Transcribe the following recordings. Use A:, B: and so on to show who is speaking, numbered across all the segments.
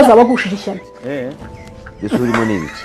A: azaba agushije ishyano.
B: Isuri mu nibiki.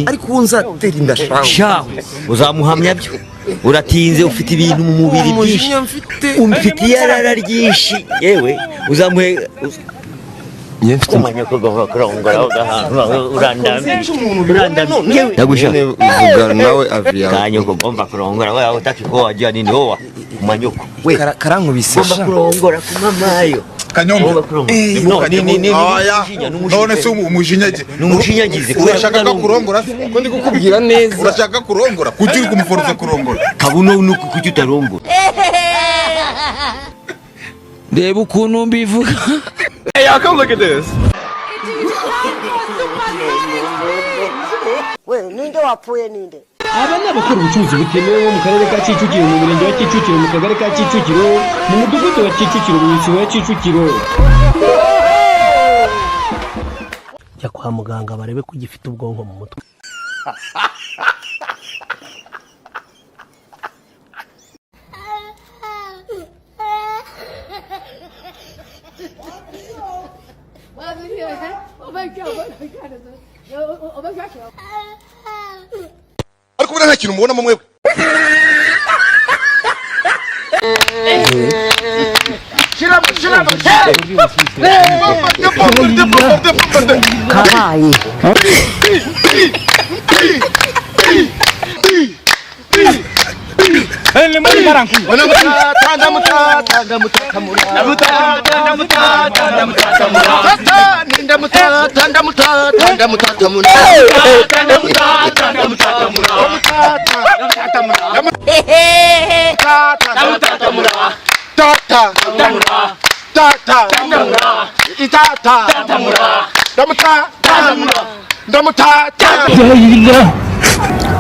C: ariko unzatera indashaka
B: shaho uzamuhamya byo uratinze ufite ibintu mu mubiri byinshi umfite yarara ryinshi yewe uzamuhe kumanya ko kurongora urandamye yagusha
C: uvuga nawe avia
B: kanyo ko gomba kurongora wewe utaki ko wajya nini wowa umanyuko
C: we karankubise
B: gomba kurongora kumamayo
D: Kanyombe none se
B: umushinyagize
D: urashaka kurongora
C: ko ndi kukubwira neza
D: urashaka kurongora kugira kumuforoza kurongora
B: kabuno nuko kuki utarongora
E: reba ukuntu mbivuga.
F: Hey y'all, come look at this.
G: We ninde wapfuye ninde?
E: Aba ni abakora ubucuruzi butemewe mu karere ka Kicukiro mu murenge wa Kicukiro mu kagari ka Kicukiro mu mudugudu wa Kicukiro mu isibo ya Kicukiro.
H: Jya kwa muganga barebe ko gifite ubwonko mu mutwe.
D: ariko nta kintu mubona mwe
G: Kabaye.
F: Ele mari maranku.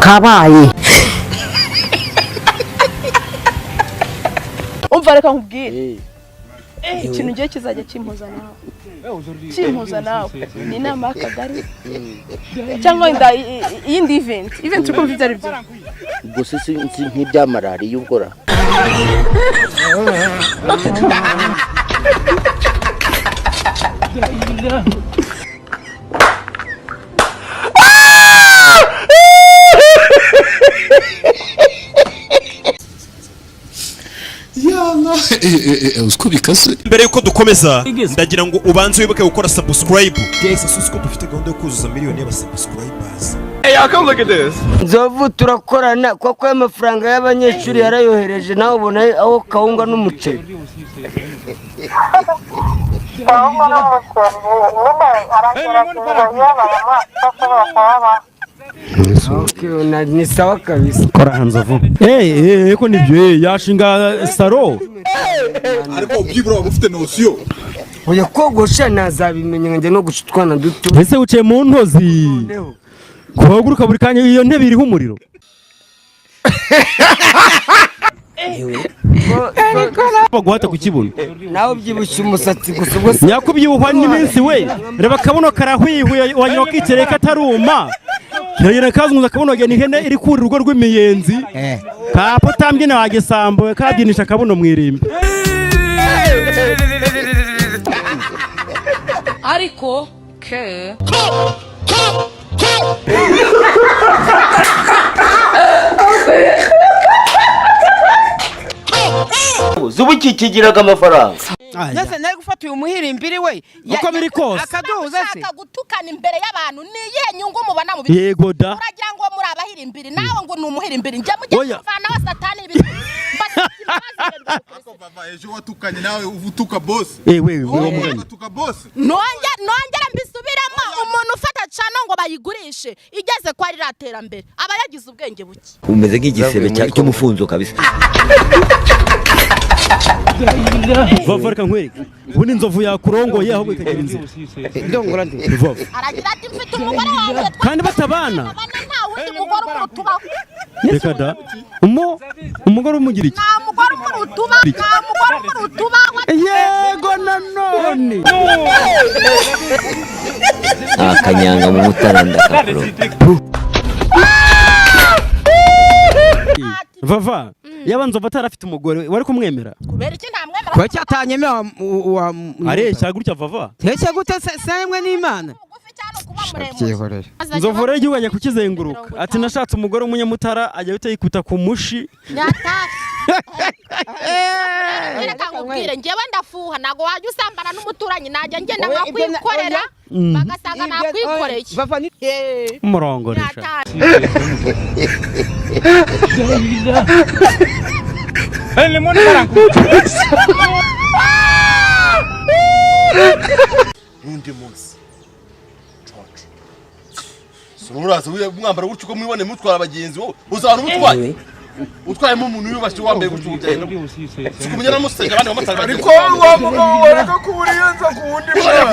G: Kabaye.
A: Umva reka nkubwire. Ikintu ngiye kizajya kimpuza nawe. Kimpuza nawe. Ni inama y'akagari. Cyangwa iyindi event uko mvise ari byo.
H: Ubwo se nk'ibya malariya ubwora.
E: Usko bikase.
F: Mbere yuko dukomeza ndagira ngo ubanze wibuke gukora subscribe. Susko dufite gahunda yo kuzuza miliyoni y'abasubscribers. Hey y'all, come look at this.
H: Nzovu turakorana kuko amafaranga y'abanyeshuri yarayohereje nawe ubona aho kawunga n'umuceri. Ni sawa kabisa.
E: Kora hanzavu. Eko nibyo yashinga saro.
D: ariko ubyibura ufite nosiyo
H: Oya kogosha nazabimenya nje no gushitwana duto.
E: Ese uciye mu ntozi. Kuhaguruka buri kanya iyo ntebe iriho umuriro. Baguhata kukibuno.
H: Nawe byibushye umusatsi gusa ubwo
E: Nyakubyibuhwa n'iminsi we. Reba kabuno karahwihuye wanywa kicereka taruma. Kiragera kazunguza kabuno gene ihene iri kuri rugo rw'imiyenzi. Kapo tambye na wagesambo kabyinisha kabuno mwirimbi.
A: Ariko ke
B: zubuki kigiraga amafaranga
G: Nase nari gufata uyu muhirimbiri we.
E: Uko biri kose.
G: Akaduhuza se.
A: akagutukana imbere y'abantu ni ye nyungu mubana mu bintu.
E: Yego da.
A: Uragira ngo muri abahirimbiri nawe ngo ni umuhirimbiri njya mujye kuvana wa satani ibintu.
D: ejo watukanye nawe uvutuka boss
E: Wewe uwo mugani.
D: uvutuka boss
A: nongera mbisubiramo umuntu ufata cano ngo bayigurishe igeze kwa riratera mbere aba yagize ubwenge buke.
B: umeze nk'igisebe cy'umufunzo kabisa
E: Vavarka nkwereka. Ubu ni nzovu yakurongoye ahubwo ikagira inzira.
H: ndongora ndi.
A: Aragira ati mfite umugore wawe
E: Kandi batabana.
A: nta wundi mugore ukurutubaho.
E: Reka da. Umugore umugira iki?
A: Nta mugore ukurutubaho. Nta mugore ukurutubaho.
E: Yego nanone.
B: akanyanga mu mutaranda kakuro
E: Vava yaba nzova atarafite umugore wari kumwemera
A: kubera iki ntamwemera
G: Kwa cyatanyemera wa
E: areshya gutya Vava
G: Teke gute semwe n'Imana
E: Nzovu rero igihugu ajya kukizenguruka ati nashatse umugore w'umunyamutara ajya utayikuta ku mushi
A: reka nkubwire njyewe ndafuha ntago wajya usambana n'umuturanyi najya ngenda nkakwikorera bagasanga nakwikoreye
E: umurongoresha
D: undi munsi Sururaza mwambara gutyo ko mwibone mutwara abagenzi wo uzana umutwaye utwayemo umuntu yubashye wambaye gutyo ugenda sikumenya namusega abandi bamatara ariko wareka kuburiyenza kuwundi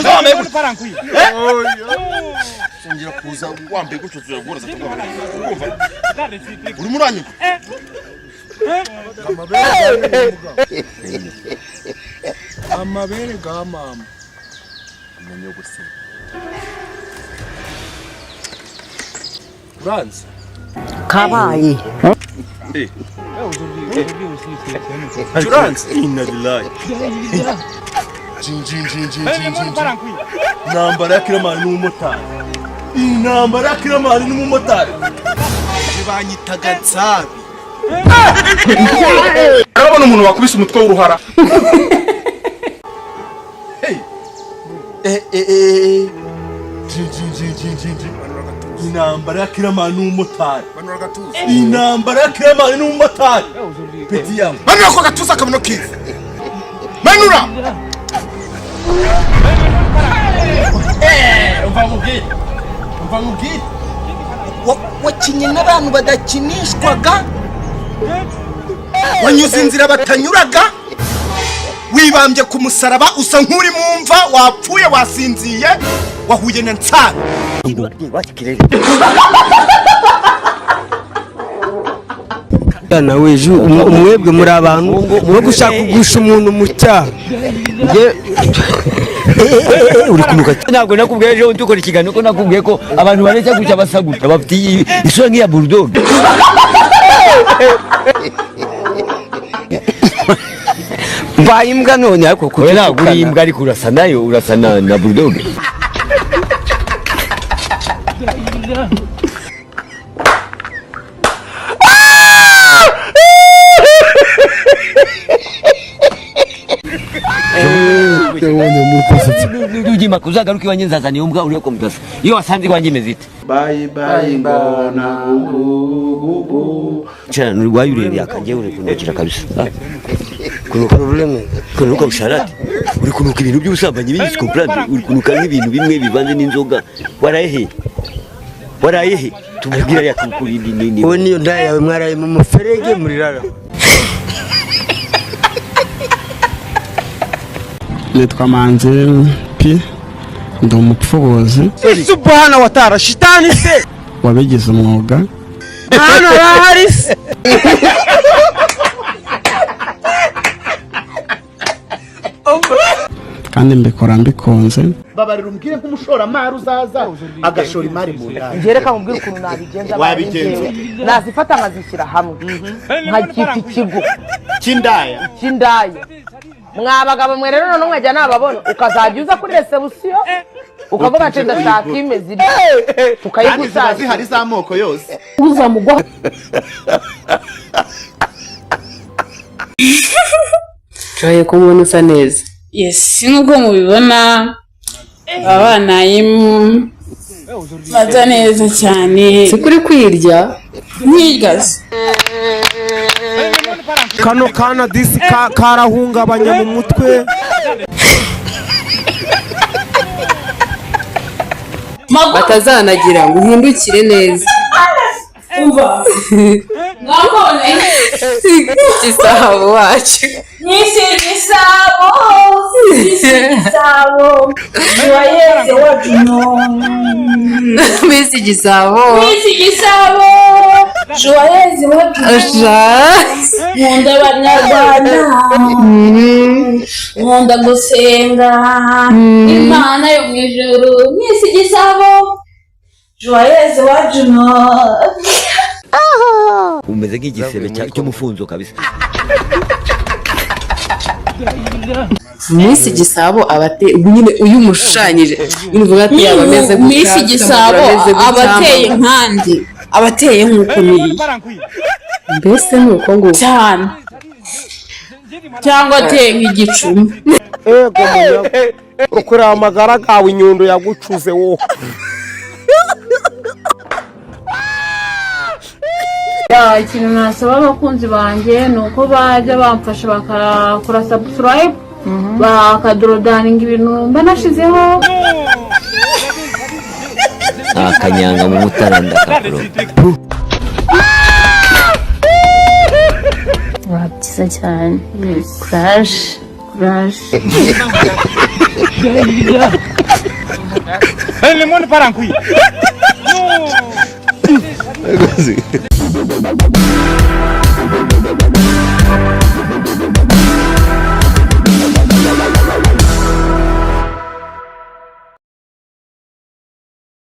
D: wambaye gutyo parankuye singira kuza wambaye gutyo zuragora kumva uri muranyuka amabere ga mama umenye gusa Franz
G: kabaye
D: Franz inna lillahi nambara kiramani n'umumotari inambara kiramani n'umumotari banyitaga nsabi arabona umuntu wakubise umutwe w'uruhara inambara kiramani n'umumotari inambara kiramani n'umumotari peti yawe manura ko gatuza akabuno kiza manura umva mubwire wakinye n'abantu badakinishwaga wanyuze inzira batanyuraga wibambye ku musaraba usa nk'uri mu mva wapfuye wasinziye wahuye na nsabi
H: nawe umwebwe muri abantu no gushaka kugusha umuntu mu cyaha
B: uri kunuka ntabwo nakubwiye ejo dukora ikiganiro ko nakubwiye ko abantu baretse guca basaguta bafite isura nk'iya bulldog
H: mbaye imbwa none ariko
B: kubera ntabwo uri imbwa ariko urasa nayo urasa na bulldog ujima kuzagaruka iwanjye nzazaniye umbwa uriyo ko mudasa iyo wasanze iwanjye imeze ite
D: bye bye mbona
B: cyane uri wayurebe akanjye uri kunukira kabisa kunuka usharati uri kunuka ibintu by'ubusambanyi b'isi comprendre uri kunuka nk'ibintu bimwe bivanze n'inzoga warayehe tubwira ya tukurindi nini
H: wowe niyo ndaya yawe mwaraye mu muferege muri rara
E: nitwa Manzi P ndi umupfubuzi
H: subhana wa ta'ala shitani se
E: wabigize umwuga
H: hano bahari se
E: kandi mbikora mbikunze
I: babarira umbwire nk'umushoramari uzaza agashora imari mu ndaya
G: ngereka mubwire ukuntu nabigenza nazifata nkazishyira hamwe nkakita ikigo cy'indaya mwabagabo mwe rero none mwajya nababona ukazajya uza kuri resebusiyo ukavuga ati ndashaka imeze iri tukayigusasa
I: zihari z'amoko yose
G: uzamugwa
J: Turaye ko umuntu usa neza yes nubwo mubibona abana baza neza cyane sikuri kwirya ntigaze
C: kano kana disi karahungabanya mu mutwe
J: batazanagira ngo uhindukire neza umva ngambone gisabo wacu nisi gisabo joyeux wacu misi gisabo joyeux wacu nkunda abanyarwanda nkunda gusenga imana yo mu ijuru misi gisabo joyeux wacu
B: umeze nk'igisebe cy'umufunzo kabisa.
J: Miss Gisabo abate nyine uyu mushushanyije uvuga ati abameze gutya Miss Gisabo abateye nkandi abateye nkuko ni mbese nuko ngo cyane cyangwa ateye nk'igicuma
C: ego munya ukuri amagara gawe inyundo yagucuze wo
J: ikintu nasaba abakunzi banjye nuko bajya bamfasha bakakora subscribe bakadorodaninga ibintu mba nashizeho
B: akanyanga mu mutaranda kapro
J: wabyiza cyane crash
E: lemon parankui